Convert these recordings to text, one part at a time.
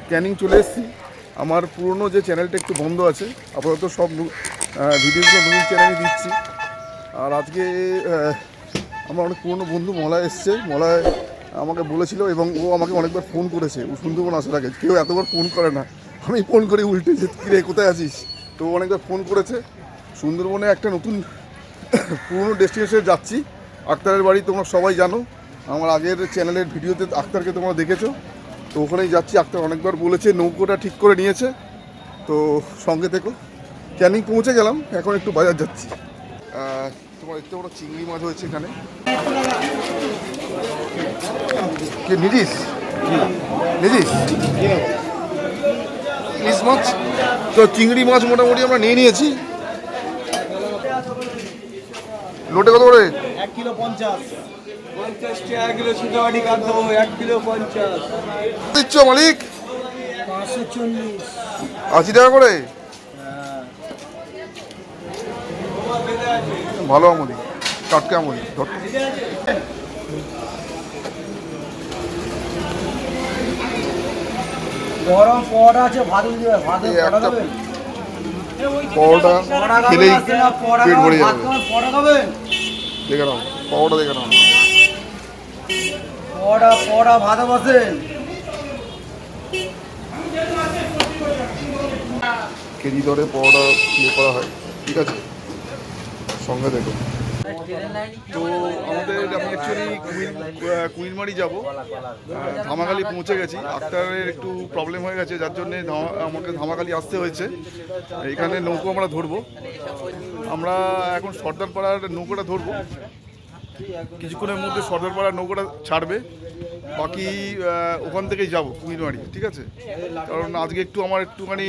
ক্যানিং চলে এসেছি। আমার পুরনো যে চ্যানেলটা একটু বন্ধ আছে, আপাতত সব ভিডিওগুলো নতুন চ্যানেলে দিচ্ছি। আর আজকে আমার অনেক পুরনো বন্ধু মলয় এসছে। মলয় আমাকে বলেছিল এবং ও আমাকে অনেকবার ফোন করেছে। ও সুন্দরবন আসার আগে কেউ এতবার ফোন করে না, আমি ফোন করি উল্টে যে কিরে কোথায় আছিস। তো অনেকবার ফোন করেছে। সুন্দরবনে একটা নতুন পুরনো ডেস্টিনেশনে যাচ্ছি, আক্তারের বাড়ি। তোমরা সবাই জানো, আমার আগের চ্যানেলের ভিডিওতে আক্তারকে তোমরা দেখেছো। তো ওখানেই যাচ্ছি। আক্তার অনেকবার বলেছে, নৌকোটা ঠিক করে নিয়েছে। তো সঙ্গে থেকো। ক্যানিং পৌঁছে গেলাম, এখন একটু বাজার যাচ্ছি। তোমার দেখতে বড় চিংড়ি মাছ হয়েছে এখানে। কে নিজিস নিজিস ইলিশ মাছ। তো চিংড়ি মাছ মোটামুটি আমরা নিয়ে নিয়েছি। লোটে কত করে? 1 কিলো 50 টাকা কিলো। সুতাবাড়ি কাট দেবো 1 কিলো 50। দিচ্ছ মালিক? 540। 80 টাকা করে। ভালো আমলি, টাটকা আমলি। গরম পড়া আছে, ভাত দিবে। ভাতে পড়া খাবে? পাওয়াটা খেলেই পেট ভরে যাবে। পড়া খাবে? দেখে নাও পাওয়াটা, দেখে নাও। পড়া ভাতে বসে। কেজি দরে পাওয়াটা ইয়ে করা হয়, ঠিক আছে। সঙ্গে দেখো। তো আমাদের আমি অ্যাকচুয়ালি কুইনমারি যাব। ধামাখালি পৌঁছে গেছি। আক্তারের একটু প্রবলেম হয়ে গেছে, যার জন্যে আমাকে ধামাখালি আসতে হয়েছে। এখানে নৌকো আমরা ধরবো। আমরা এখন সর্দারপাড়ার নৌকোটা ধরবো। কিছুক্ষণের মধ্যে সর্দারপাড়ার নৌকোটা ছাড়বে। বাকি ওখান থেকেই যাবো কুইনমারি, ঠিক আছে। কারণ আজকে একটু আমার একটুখানি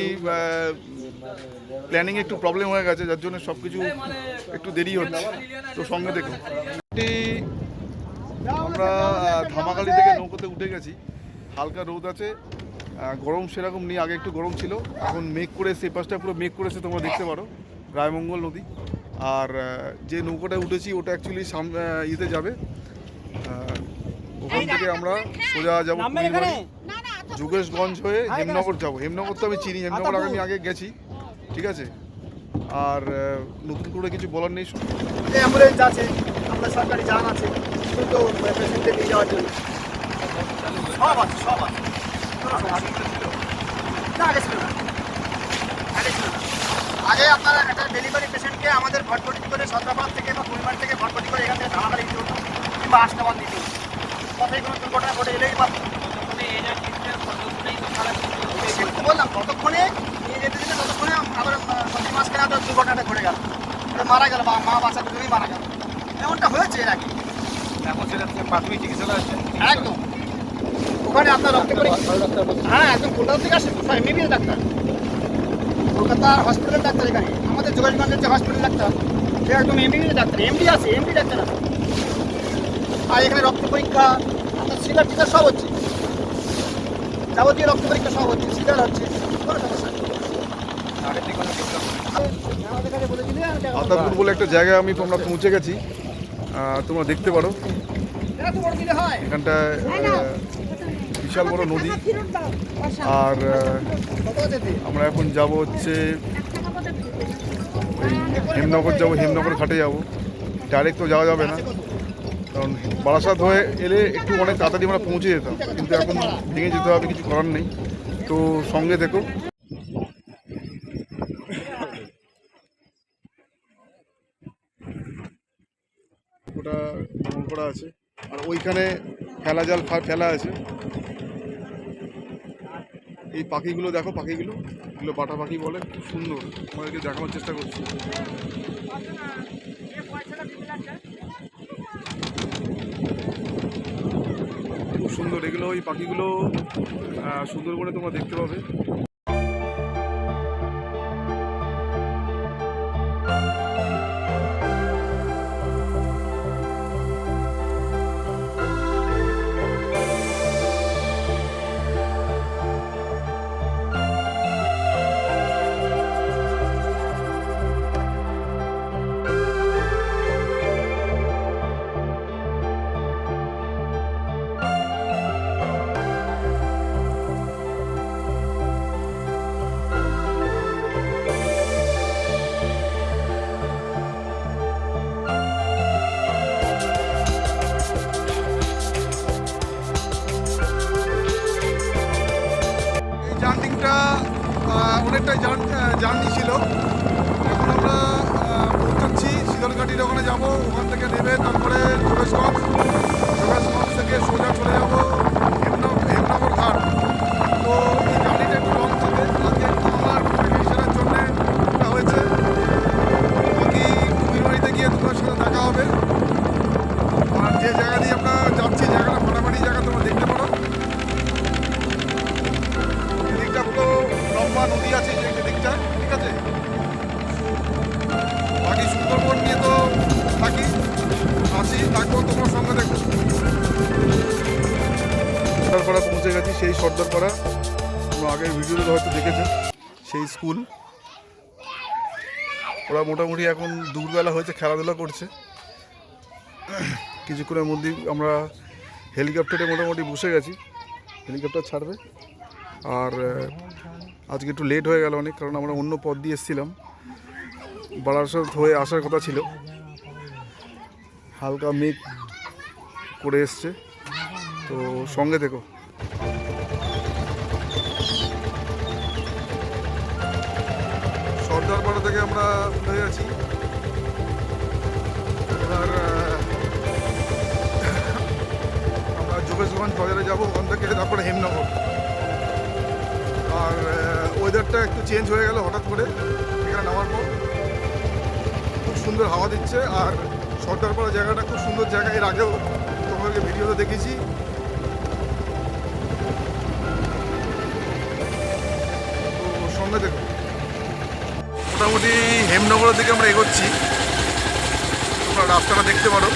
প্ল্যানিং একটু প্রবলেম হয়ে গেছে, যার জন্য সব কিছু একটু দেরি হচ্ছে। তো সঙ্গে দেখুন, আমরা ধামাখালি থেকে নৌকোতে উঠে গেছি। হালকা রোদ আছে, গরম সেরকম নেই। আগে একটু গরম ছিল, এখন মেঘ করে এসে, পাশটা পুরো মেঘ করেছে, তোমরা দেখতে পারো, রায়মঙ্গল নদী। আর যে নৌকোটা উঠেছি ওটা অ্যাকচুয়ালি ইয়েতে যাবে। ওখান থেকে আমরা সোজা যাবো কুইনমারি, যোগেশগঞ্জ হয়ে হেমনগর যাবো। হেমনগর তো আমি চিনি, হেমনগর আমি আগে গেছি, ঠিক আছে। আর নতুন করে কিছু বলার নেই। অ্যাম্বুলেন্স আছে, আমরা সরকারি যান আছে, কিন্তু পেশেন্টকে নিয়ে যাওয়ার জন্য সব আছে, সব আছে। না, আগে ছিল না। আগে আপনারা একটা ডেলিভারি পেশেন্টকে আমাদের ভটভটি করে সদরাবাদ থেকে বা কুইনমারি থেকে ভটভটি করে এখান থেকে ধামাখালি দিতে হতো, কিংবা আশনাবাদ দিতে হতো। কথাই কোনো দুর্ঘটনা ঘটে গেলেই পারতো। বললাম ততক্ষণে নিয়ে যেতে যেতে ততক্ষণে আবার প্রতি মাঝখানে আবার দুর্ঘটনাটা ঘটে গেল, মারা গেল, বা মা বাচ্চা দুজনেই মারা গেল। এমনটা হয়েছে এর আগে। এখন সেটা প্রাথমিক চিকিৎসা আছে একদম। ওখানে আপনার রক্ত পরীক্ষা, হ্যাঁ একদম কলকাতা থেকে আসে, এমবিবিএস ডাক্তার, কলকাতা হসপিটালের ডাক্তার। এখানে আমাদের যোগাযোগের যে হসপিটাল ডাক্তার, সে একদম এমবিবিএস ডাক্তার, এমডি আছে, এমডি ডাক্তার আছে। আর এখানে রক্ত পরীক্ষা, আপনার সিগার টিকার সব হচ্ছে, যাবতীয় রক্ত পরীক্ষা সব হচ্ছে, সিগার হচ্ছে, কোনো সমস্যা নেই। আতাপুর বলে একটা জায়গায় তোমরা পৌঁছে গেছি, তোমরা দেখতে পারো। এখানটায় বিশাল বড় নদী। আর আমরা এখন যাব হচ্ছে হেমনগর যাব, হেমনগর ঘাটে যাব। ডাইরেক্ট তো যাওয়া যাবে না, কারণ বারাসাত হয়ে এলে একটু অনেক তাড়াতাড়ি আমরা পৌঁছে যেতাম, কিন্তু এখন ভেঙে যেতে হবে, কিছু করার নেই। তো সঙ্গে থেকো। ওটা ভ্রমণ করা আছে, আর ওইখানে ফেলা জাল ফেলা আছে। এই পাখিগুলো দেখো, পাখিগুলো, এগুলো বাটা পাখি বলে, খুব সুন্দর। আমাদেরকে দেখানোর চেষ্টা করছি। খুব সুন্দর এগুলো, ওই পাখিগুলো সুন্দরবনে তোমরা দেখতে পাবে। এটা অনেকটাই জার্নি ছিল। এখন আমরা পৌঁছাচ্ছি শীতলঘাটির ওখানে যাবো, ওখান থেকে নেমে তারপরে যোগেশগঞ্জ থেকে সোজা চলে যাবো হেমনগর ঘাট। তো এই জার্নিটা একটু লং থাকে, আজকে একটু আমার প্রিপারেশনের জন্যে এটা হয়েছে। বাকি কুমির বাড়িতে গিয়ে তোমার সাথে দেখা হবে। আর যে জায়গা দিয়ে আমরা যাচ্ছি জায়গাটা ফাটাফাটি জায়গা, তোমরা দেখতে পারো। এদিকটা পুরো লম্বা নদী আছে যে দিকটা, ঠিক আছে। বাকি সুন্দরবন নিয়ে তো থাকবো তোমার সঙ্গে। দেখো সর্দারপাড়া পৌঁছে গেছি, সেই সর্দারপাড়া তোমরা আগের ভিডিওতে হয়তো দেখেছো, সেই স্কুল। ওরা মোটামুটি এখন দুপুরবেলা হয়েছে, খেলাধুলা করছে। কিছুক্ষণের মধ্যেই আমরা হেলিকপ্টারে মোটামুটি বসে গেছি, হেলিকপ্টার ছাড়বে। আর আজকে একটু লেট হয়ে গেল অনেক, কারণ আমরা অন্য পথ দিয়ে এসেছিলাম, বারাসাত হয়ে আসার কথা ছিল। হালকা মেঘ করে এসছে, তো সঙ্গে থেকো। সর্দারপাড়া থেকে আমরা উঠে গেছি, এবার আমরা যোগেশগঞ্জ বাজারে যাবো, ওখান থেকে তারপরে হেমনগর। আর ওয়েদারটা একটু চেঞ্জ হয়ে গেল হঠাৎ করে এখানে নামার পর। খুব সুন্দর হাওয়া দিচ্ছে, আর সর্দারপাড়া জায়গাটা খুব সুন্দর জায়গা। এর আগেও তোমাদেরকে ভিডিওতে দেখেছি। তো সঙ্গে দেখো। মোটামুটি হেমনগরের দিকে আমরা এগোচ্ছি, তোমরা রাস্তাটা দেখতে পারো।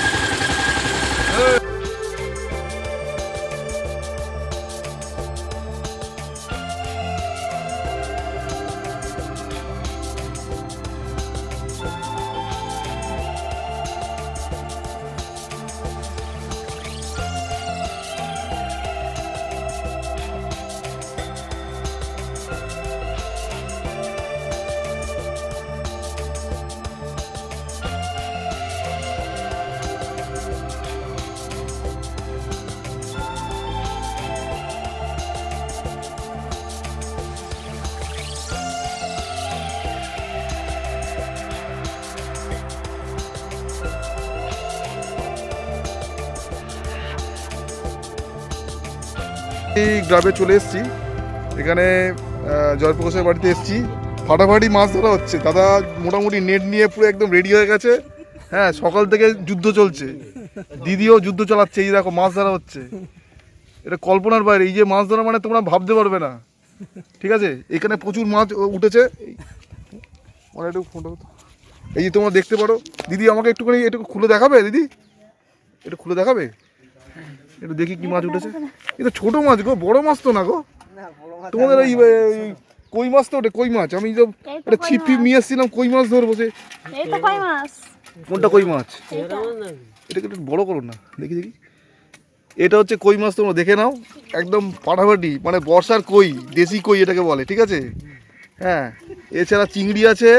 এই গ্রামে চলে এসেছি, এখানে জয়প্রকাশের বাড়িতে এসেছি। ফাটাফাটি মাছ ধরা হচ্ছে, দাদা মোটামুটি নেট নিয়ে পুরো একদম রেডি হয়ে গেছে। হ্যাঁ, সকাল থেকে যুদ্ধ চলছে, দিদিও যুদ্ধ চালাচ্ছে। এই দেখো মাছ ধরা হচ্ছে, এটা কল্পনার বাইরে। এই যে মাছ ধরা মানে তোমরা ভাবতে পারবে না, ঠিক আছে। এখানে প্রচুর মাছ উঠেছে। একটু ফোটো, এই যে তোমরা দেখতে পারো। দিদি আমাকে একটুখানি একটু খুলে দেখাবে, দিদি একটু খুলে দেখাবে, একটু দেখি কি মাছ উঠেছে। এটা ছোট মাছ গো, বড় মাছ তো না গো। তোমাদের ওই কই মাছ তো ওটা, কই মাছ। আমি তো একটা ছিপি নিয়ে এসেছিলাম কই মাছ ধরবো। কোনটা কই মাছ? এটাকে একটু বড় করো না, দেখি দেখি। এটা হচ্ছে কই মাছ, তোমরা দেখে নাও। একদম ফাটাফাটি, মানে বর্ষার কই, দেশি কই এটাকে বলে, ঠিক আছে। হ্যাঁ, এছাড়া চিংড়ি আছে,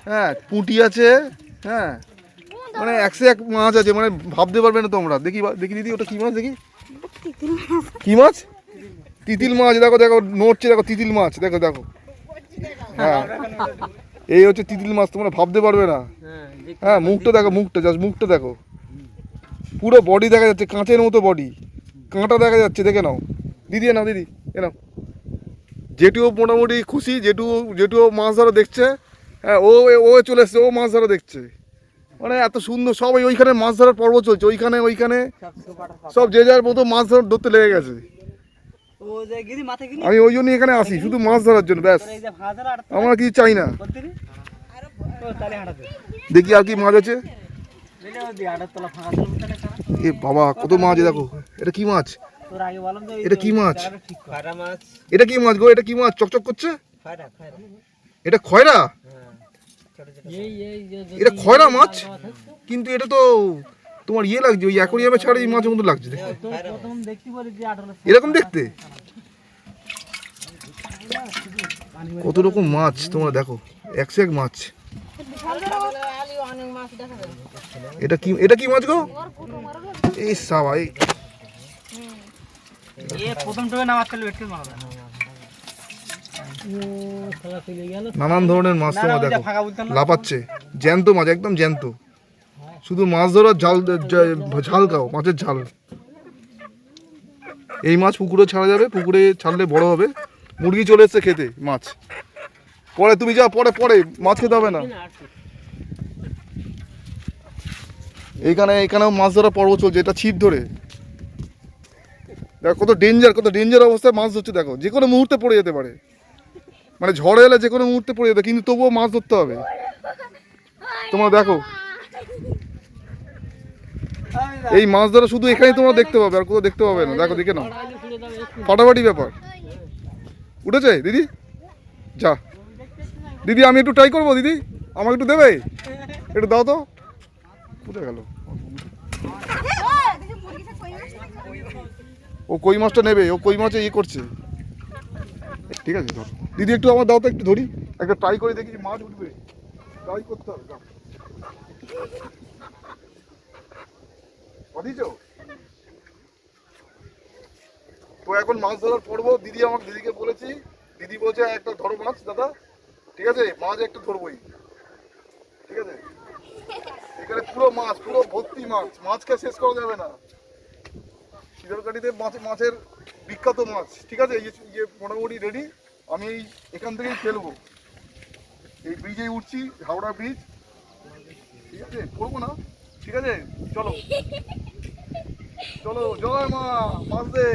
হ্যাঁ পুঁটি আছে, হ্যাঁ মানে একশো এক মাছ আছে, মানে ভাবতে পারবে না তোমরা। দেখি দেখি দিদি, ওটা কি মাছ দেখি, কি মাছ? তিতিল মাছ। দেখো দেখো নড়ছে, দেখো তিতিল মাছ, দেখো দেখো। হ্যাঁ, এই হচ্ছে তিতিল মাছ, তোমরা ভাবতে পারবে না। হ্যাঁ, মুখটা দেখো, মুখটা জাস্ট মুখটা দেখো, পুরো বডি দেখা যাচ্ছে, কাঁচের মতো বডি, কাঁটা দেখা যাচ্ছে, দেখে নাও। দিদি নাও, দিদি এ নাও। জেঠুও মোটামুটি খুশি, জেঠুও মাছ ধরা দেখছে। হ্যাঁ, ও চলে এসছে, ও মাছ ধরা দেখছে। মানে এত সুন্দর, সবাই ওইখানে মাছ ধরার পর্ব চলছে, ওইখানে সব যে যার মতো মাছ ধরতে লেগে গেছে। আমি ওই জন্য এখানে আসি, শুধু মাছ ধরার জন্য, ব্যাস। আমরা কিছু চাই না। দেখি আর কি মাছ আছে। এ বাবা, কত মাছ, দেখো। এটা কি মাছ? এটা কি মাছ? এটা কি মাছ গো? এটা কি মাছ চকচক করছে? এটা খয়রা? এটা খয়রা মাছ, কিন্তু এটা তো তোমার ইয়ে লাগছে, ওই অ্যাকোরিয়ামে ছাড়া এই মাছের মতো লাগছে এরকম দেখতে। কত রকম মাছ তোমরা দেখো, একশো এক মাছ। এটা কি মাছ গো? এই সবাই নানান ধরনের মাছ তোমার দেখো লাফাচ্ছে, জ্যান্ত মাছ, একদম জ্যান্ত। শুধু মাছ ধরার ঝাল খাও, মাছের ঝাল। এই মাছ পুকুরে ছাড়া যাবে, পুকুরে ছাড়লে বড় হবে। মুরগি চলে এসছে খেতে মাছ। পরে তুমি যা, পরে পরে মাছ খেতে হবে না। এখানেও মাছ ধরা পর্ব চলছে, এটা ছিপ ধরে। দেখো কত ডেঞ্জার অবস্থায় মাছ ধরছে, দেখো যে কোনো মুহূর্তে পড়ে যেতে পারে, মানে ঝড় এলে যে কোনো মুহূর্তে পড়ে যেতে, কিন্তু তবুও মাছ ধরতে হবে। তোমরা দেখো এই মাছ ধরা শুধু এখানেই তোমরা দেখতে পাবে, আর কোথাও দেখতে পাবে না। দেখো দেখে নাও, ফাটাফাটি ব্যাপার। উঠেছে দিদি? যা দিদি, আমি একটু ট্রাই করবো দিদি, আমাকে একটু দেবে? একটু দাও তো। কোথায় গেল? ও কই মাছটা নেবে, ও কই মাছে করছে। ঠিক আছে ধর দিদি, একটু আমার দাও তো, একটু ধরি, একটা ট্রাই করে দেখি মাছ উঠবে। ট্রাই করতে হবে। তো এখন মাছ ধরার পড়বো। দিদিকে বলেছি, দিদি বলছে একটা ধরো মাছ দাদা। ঠিক আছে, মাছ একটা ধরবোই। ঠিক আছে, এখানে পুরো মাছ, পুরো ভর্তি মাছ, মাছকে শেষ করা যাবে না। শীতলকাঠিতে মাছের বিখ্যাত মাছ। ঠিক আছে, ইয়ে মোটামুটি রেডি। আমি এখান থেকেই ফেলবো, এই ব্রিজেই উঠছি, হাওড়া ব্রিজ। ঠিক আছে, করবো না? ঠিক আছে, চলো চলো, জয় মা, মাছ দে।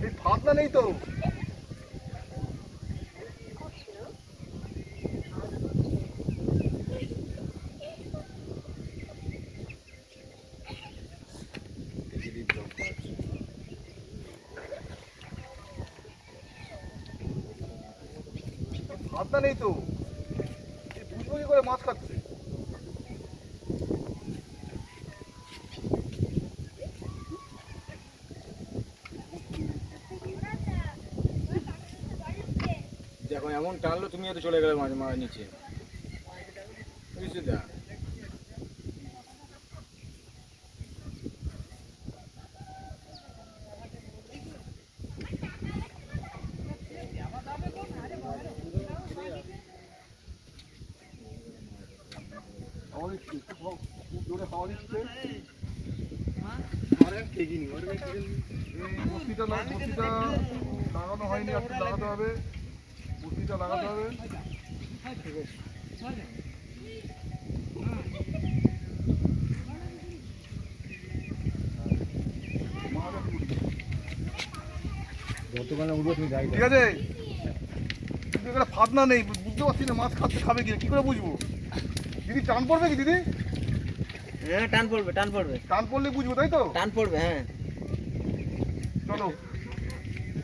এই ফাতনা নেই তো। ফাতনা নেই তো, বুঝবো কি করে মাছ খাচ্ছে? দেখো এমন টানলো, তুমি এত চলে গেলে মাছ মারা নিচে, বুঝছো দা? বস্তিটা লাগানো হয়নি, একটু লাগাতে হবে। বস্তিটা লাগাতে হবে। ঠিক আছে, কিন্তু এখানে ফাতনা নেই, বুঝতে পারছি না মাছ খাবে কি করে বুঝবো? দিদি টান পড়বে কি দিদি? হ্যাঁ, টান পড়বে। টান পড়লে বুঝবো, তাই তো? টান পড়বে, হ্যাঁ। চলো,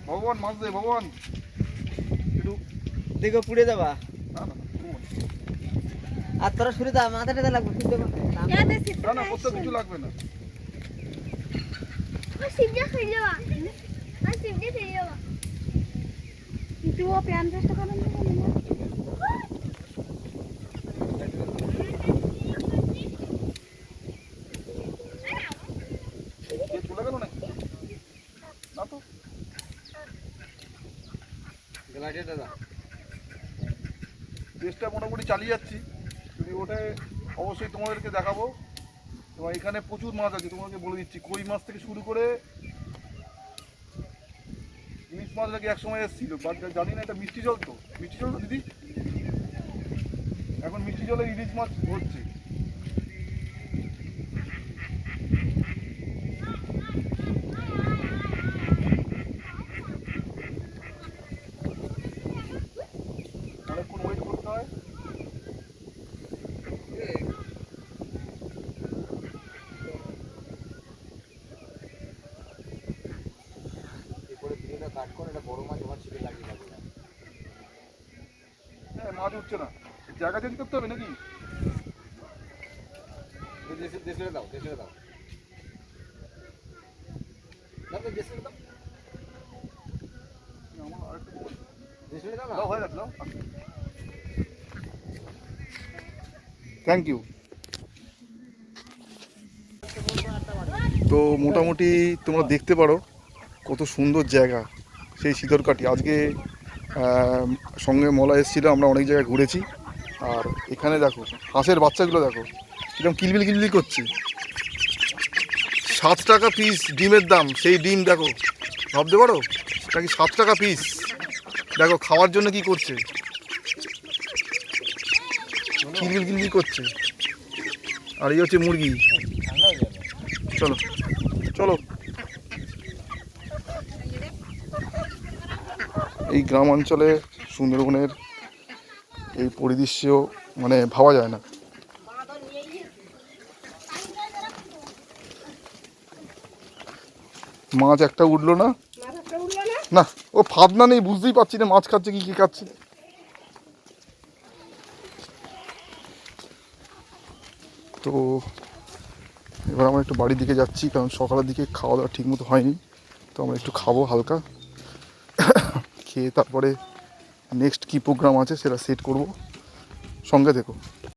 ভগবান মাছ দে, ভগবান। একটু দেখো পুড়ে যাবা। না না আর তোরা সরে যা, মাথাটা লাগবে, শুনতে পাবে না না, কোথাও কিছু লাগবে না। চলে গেল নাকি? না তো, দাদা চেষ্টা মোটামুটি চালিয়ে যাচ্ছি। যদি ওঠে অবশ্যই তোমাদেরকে দেখাবো। এবং এখানে প্রচুর মাছ আছে, তোমাকে বলে দিচ্ছি। কই মাছ থেকে শুরু করে ইলিশ মাছ নাকি এক সময় এসেছিল, জানি না। এটা মিষ্টি জল তো, মিষ্টি জল তো দিদি? এখন মিষ্টি জলে ইলিশ মাছ হচ্ছে। অনেকক্ষণ ওয়েট করতে হয়। কাট করে একটা বড় মাছ আমার ছিপে লাগিয়ে লাগবে। হ্যাঁ, মাছ উঠছে না, জায়গা চেঞ্জ করতে হবে নাকি? দেশে দাও, দেশে দাও, দেশে দাও, আমার আরেকটু দেশে দাও, দাও, হয়ে গেছে, দাও। Thank you. তো মোটামুটি তোমরা দেখতে পারো কত সুন্দর জায়গা, সেই সিঁদুরকাঠি। আজকে সঙ্গে মলা এসেছিল, আমরা অনেক জায়গায় ঘুরেছি। আর এখানে দেখো হাঁসের বাচ্চাগুলো দেখো কিরকম কিলবিল কিলবিল করছে। 7 টাকা পিস ডিমের দাম, সেই ডিম দেখো, ভাবতে পারো সেটা কি 7 টাকা পিস। দেখো খাওয়ার জন্য কি করছে, কিলবিল কিলবিল করছে। আর এই হচ্ছে মুরগি। চলো চলো, এই গ্রাম অঞ্চলে সুন্দরবনের এই পরিদৃশ্য মানে ভাবা যায় না। মাছ একটা উঠলো না, না ও ফাদনা নেই, বুঝতেই পারছি না মাছ খাচ্ছে কি খাচ্ছে। তো এবার আমরা একটু বাড়ির দিকে যাচ্ছি, কারণ সকালের দিকে খাওয়া দাওয়া ঠিক মতো হয়নি। তো আমরা একটু খাবো হালকা, খেয়ে তারপরে নেক্সট কী প্রোগ্রাম আছে সেটা সেট করব। সঙ্গে থেকো।